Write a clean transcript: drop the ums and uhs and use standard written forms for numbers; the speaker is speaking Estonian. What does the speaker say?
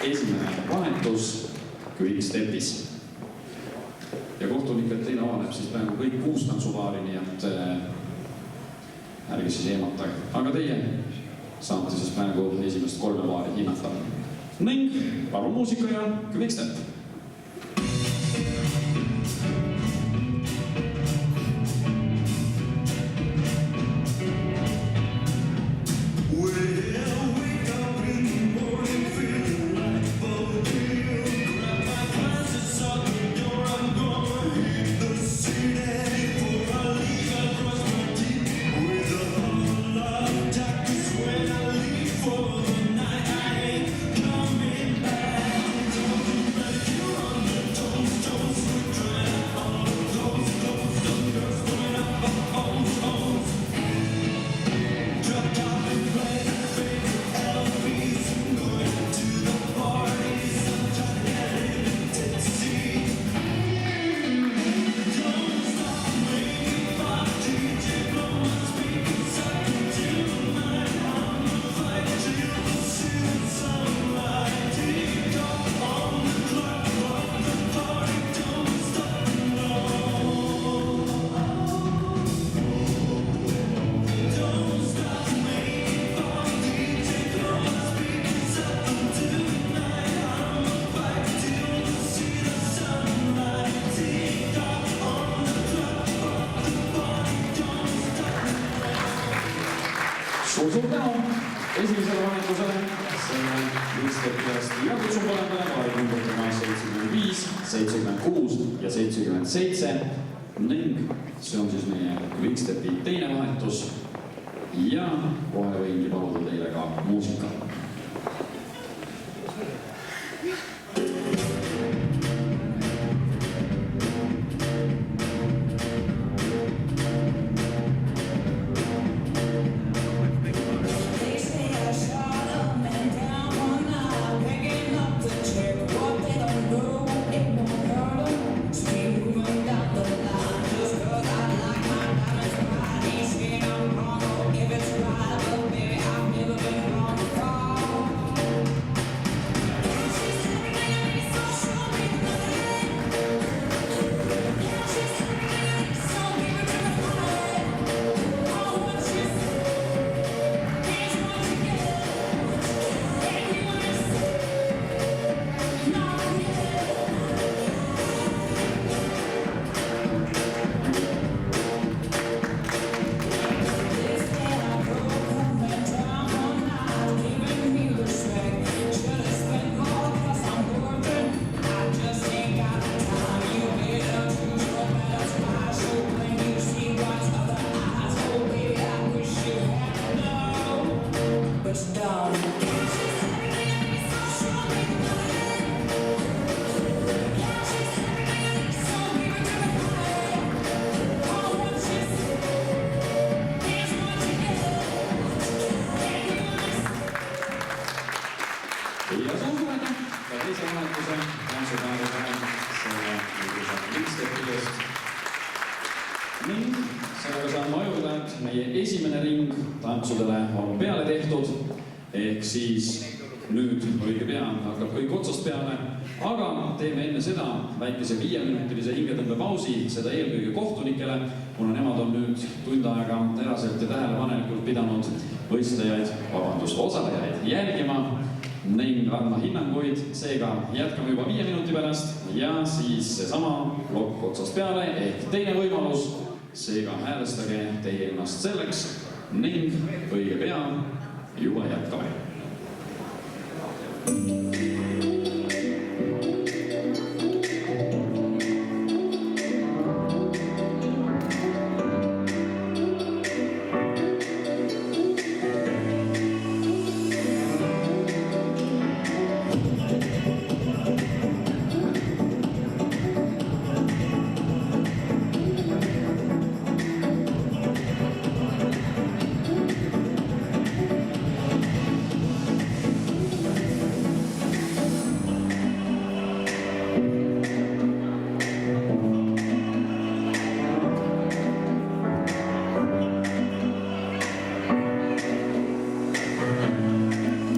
esimene vahetus Quickstepis. Ja kohtunikelt teine avaneb siis praegu kõik 6 tantsupaari, nii et ärge siis eematage. Aga teie saate siis praegu esimest 3 paari hinnata. Ning palun muusika ja Quickstep. Suur tänu esimesele vahetusele, selle Quickstepist ja kutsun parandale vahetumbutena 75, 76 ja 77 ning see on siis meie Quickstepi teine vahetus ja kohe võingi paluda teile ka muusika. Ja suusuvaid ka teise vahetuse tantsupäevale selle Quickstepist. Ning sellega saan ma ajuda, et meie esimene ring tantsudele on peale tehtud. Ehk siis nüüd õige pea hakkab kõik otsast peale. Aga teeme enne seda väikese 5-minutilise hingetõmbepausi, seda eelkõige kohtunikele, kuna nemad on nüüd tund aega teraselt ja tähelepanelikult pidanud võistlejaid, osalejaid jälgima ning andma hinnanguid, seega jätkame juba 5 minuti pärast ja siis seesama plokk otsast peale ehk teine võimalus, seega häälestage teie ennast selleks ning õige pea juba jätkame.